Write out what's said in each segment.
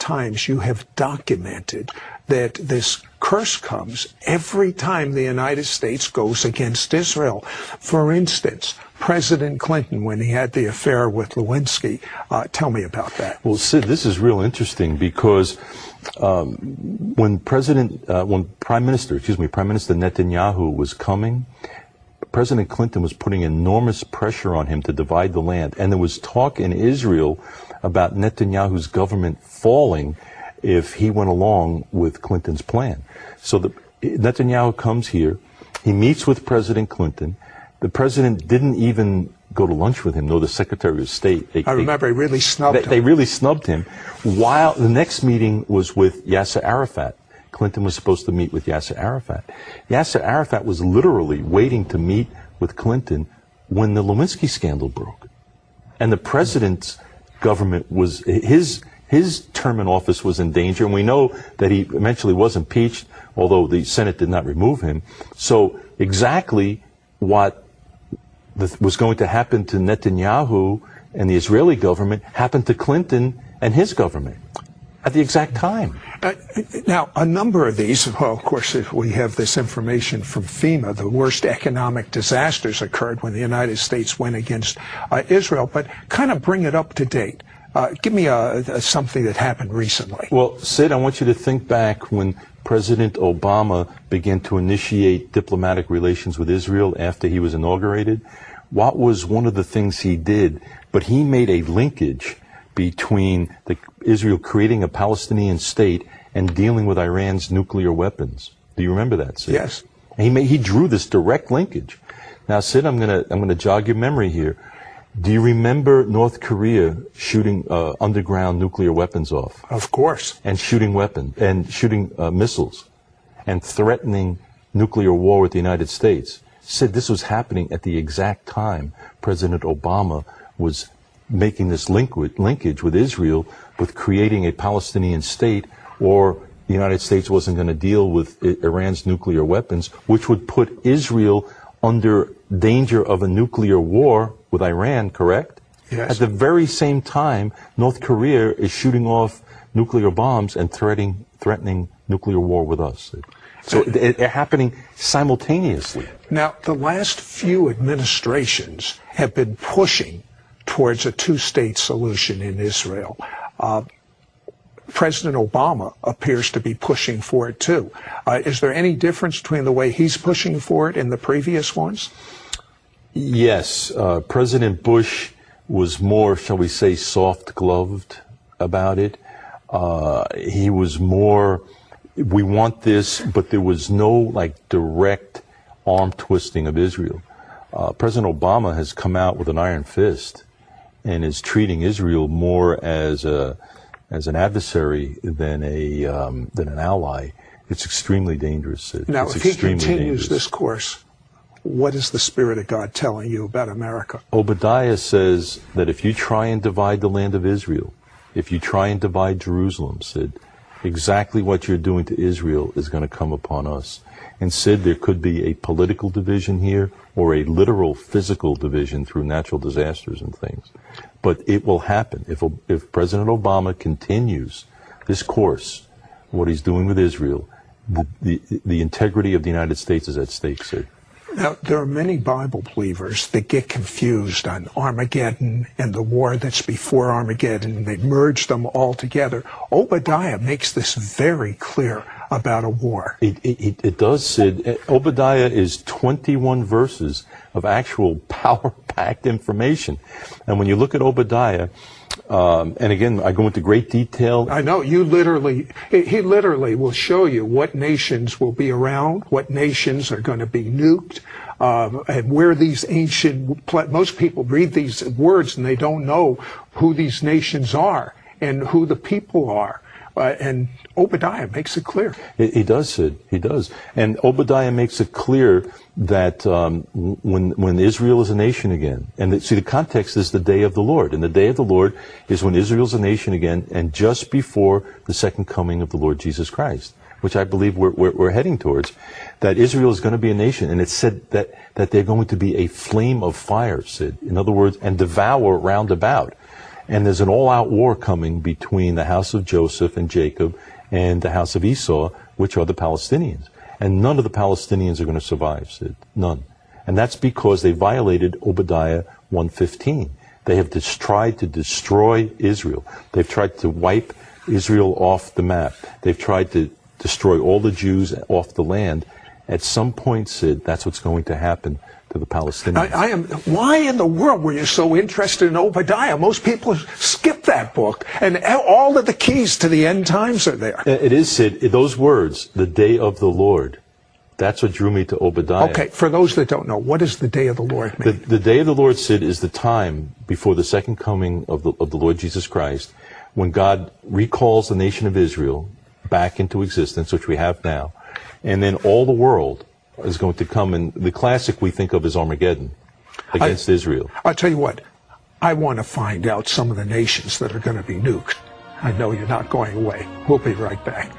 times you have documented that this curse comes every time the United States goes against Israel. For instance, President Clinton, when he had the affair with Lewinsky, tell me about that. Well, Sid, this is real interesting because when Prime Minister Netanyahu was coming, President Clinton was putting enormous pressure on him to divide the land. And there was talk in Israel about Netanyahu's government falling if he went along with Clinton's plan. So Netanyahu comes here, he meets with President Clinton. The president didn't even go to lunch with him, nor the Secretary of State. I remember he really snubbed him. They really snubbed him. While the next meeting was with Yasser Arafat. Clinton was supposed to meet with Yasser Arafat. Yasser Arafat was literally waiting to meet with Clinton when the Lewinsky scandal broke. And the president's government was, his term in office was in danger, and we know that he eventually was impeached, although the Senate did not remove him. So exactly what was going to happen to Netanyahu and the Israeli government happened to Clinton and his government at the exact time. Now, a number of these, well, of course, we have this information from FEMA. The worst economic disasters occurred when the United States went against Israel, but kind of bring it up to date. Give me something that happened recently. Well, Sid, I want you to think back when President Obama began to initiate diplomatic relations with Israel after he was inaugurated. What was one of the things he did? But he made a linkage between Israel creating a Palestinian state and dealing with Iran's nuclear weapons. Do you remember that, Sid? Yes. He drew this direct linkage. Now, Sid, I'm gonna jog your memory here. Do you remember North Korea shooting underground nuclear weapons off? Of course. And shooting missiles and threatening nuclear war with the United States? Sid, this was happening at the exact time President Obama was making this linkage with Israel, with creating a Palestinian state, or the United States wasn't going to deal with Iran's nuclear weapons, which would put Israel under danger of a nuclear war with Iran, correct? Yes. At the very same time, North Korea is shooting off nuclear bombs and threatening nuclear war with us. So they're happening simultaneously. Now, the last few administrations have been pushing towards a two-state solution in Israel. President Obama appears to be pushing for it too. Is there any difference between the way he's pushing for it and the previous ones? Yes. President Bush was more, shall we say, soft-gloved about it. He was more, we want this, but there was no direct arm twisting of Israel. President Obama has come out with an iron fist and is treating Israel more as an adversary than an ally. It's extremely dangerous. Now, if he continues this course, what is the Spirit of God telling you about America? Obadiah says that if you try and divide the land of Israel, if you try and divide Jerusalem, Sid, exactly what you're doing to Israel is going to come upon us. And Sid, there could be a political division here or a literal physical division through natural disasters and things. But it will happen. If President Obama continues this course, what he's doing with Israel, the integrity of the United States is at stake, Sid. Now, there are many Bible believers that get confused on Armageddon and the war that's before Armageddon. They merge them all together. Obadiah makes this very clear about a war. It does, Sid. Obadiah is 21 verses of actual power-packed information. And when you look at Obadiah, and again, I go into great detail. I know, he literally will show you what nations will be around, what nations are going to be nuked, and where these most people read these words and they don't know who these nations are and who the people are. And Obadiah makes it clear. He does, Sid. He does. And Obadiah makes it clear that when Israel is a nation again, and the context is the day of the Lord. And the day of the Lord is when Israel's a nation again, and just before the second coming of the Lord Jesus Christ, which I believe we're heading towards, that Israel is going to be a nation. And it's said that they're going to be a flame of fire, Sid. In other words, and devour round about. And there's an all-out war coming between the house of Joseph and Jacob and the house of Esau, which are the Palestinians. And none of the Palestinians are going to survive, Sid. None. And that's because they violated Obadiah 1:15. They have tried to destroy Israel. They've tried to wipe Israel off the map. They've tried to destroy all the Jews off the land. At some point, Sid, that's what's going to happen to the Palestinians. Why in the world were you so interested in Obadiah? Most people skip that book, and all of the keys to the end times are there. It is, Sid. Those words, the day of the Lord, that's what drew me to Obadiah. Okay, for those that don't know, what does the day of the Lord mean? The day of the Lord, Sid, is the time before the second coming of the Lord Jesus Christ, when God recalls the nation of Israel back into existence, which we have now, and then all the world is going to come, and the classic we think of is Armageddon against Israel. I'll tell you what, I want to find out some of the nations that are going to be nuked. I know you're not going away. We'll be right back.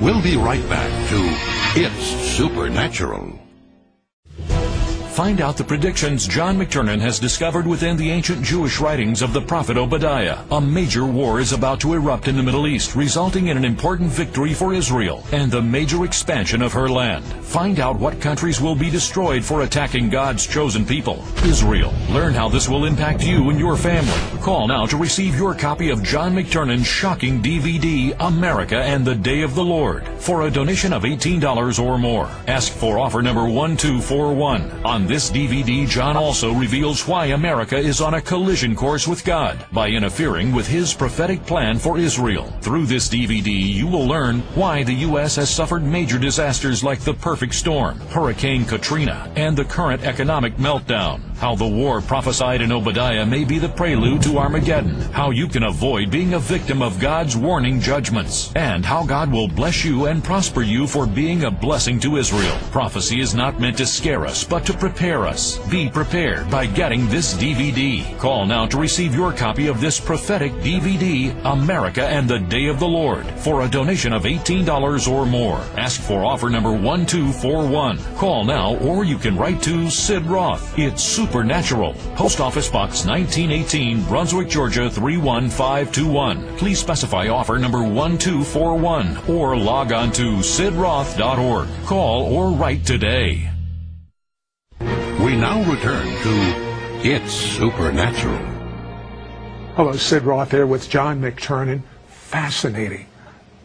We'll be right back to It's Supernatural. Find out the predictions John McTernan has discovered within the ancient Jewish writings of the prophet Obadiah. A major war is about to erupt in the Middle East, resulting in an important victory for Israel and the major expansion of her land. Find out what countries will be destroyed for attacking God's chosen people, Israel. Learn how this will impact you and your family. Call now to receive your copy of John McTernan's shocking DVD, America and the Day of the Lord, for a donation of $18 or more. Ask for offer number 1241. On this DVD, John also reveals why America is on a collision course with God by interfering with His prophetic plan for Israel. Through this DVD, you will learn why the U.S. has suffered major disasters like the perfect storm, Hurricane Katrina, and the current economic meltdown. How the war prophesied in Obadiah may be the prelude to Armageddon. How you can avoid being a victim of God's warning judgments. And how God will bless you and prosper you for being a blessing to Israel. Prophecy is not meant to scare us, but to prepare us. Be prepared by getting this DVD. Call now to receive your copy of this prophetic DVD, America and the Day of the Lord, for a donation of $18 or more. Ask for offer number 1241. Call now, or you can write to Sid Roth. It's Supernatural. Post Office Box 1918, Brunswick, Georgia 31521. Please specify offer number 1241 or log on to sidroth.org. Call or write today. We now return to It's Supernatural. Hello, Sid Roth here with John McTernan. Fascinating.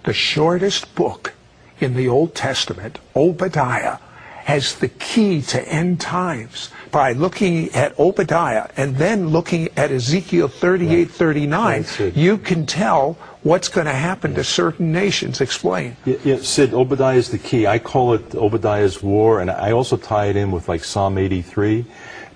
The shortest book in the Old Testament, Obadiah, has the key to end times. By looking at Obadiah and then looking at Ezekiel 38:39, you can tell what's going to happen to certain nations. Explain. Yeah, Sid, Obadiah is the key. I call it Obadiah's war, and I also tie it in with like Psalm 83.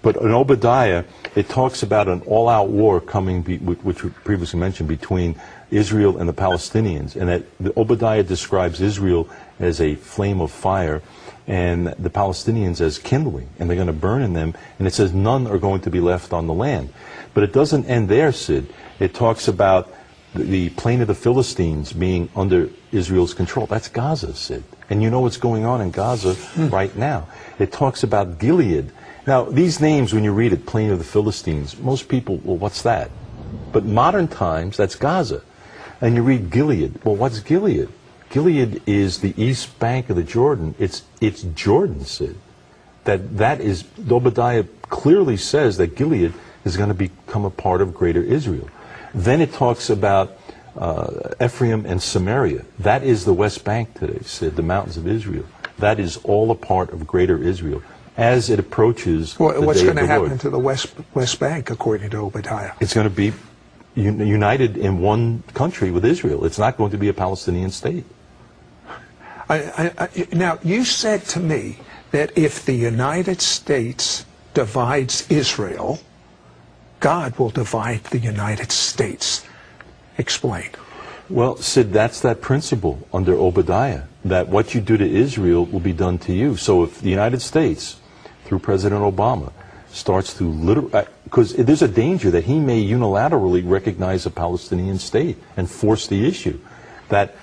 But in Obadiah, it talks about an all-out war coming, which we previously mentioned, between Israel and the Palestinians. And that Obadiah describes Israel as a flame of fire and the Palestinians as kindling, and they're going to burn in them. And it says none are going to be left on the land. But it doesn't end there, Sid. It talks about the plain of the Philistines being under Israel's control. That's Gaza, Sid. And you know what's going on in Gaza right now. It talks about Gilead. Now, these names, when you read it, plain of the Philistines, most people, well, what's that? But modern times, that's Gaza. And you read Gilead. Well, what's Gilead? Gilead is the east bank of the Jordan. It's Jordan, Sid. That is, Obadiah clearly says that Gilead is going to become a part of greater Israel. Then it talks about Ephraim and Samaria. That is the West Bank today, Sid, the mountains of Israel. That is all a part of greater Israel as it approaches the what's day going of to the happen Lord. to the West Bank, according to Obadiah? It's going to be united in one country with Israel. It's not going to be a Palestinian state. Now, you said to me that if the United States divides Israel, God will divide the United States. Explain. Well, Sid, that's that principle under Obadiah, that what you do to Israel will be done to you. So if the United States, through President Obama, starts to literally, because there's a danger that he may unilaterally recognize a Palestinian state and force the issue. That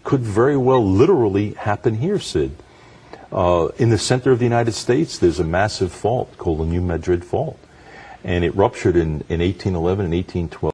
could very well literally happen here, Sid. In the center of the United States, there's a massive fault called the New Madrid Fault. and it ruptured in 1811 and 1812.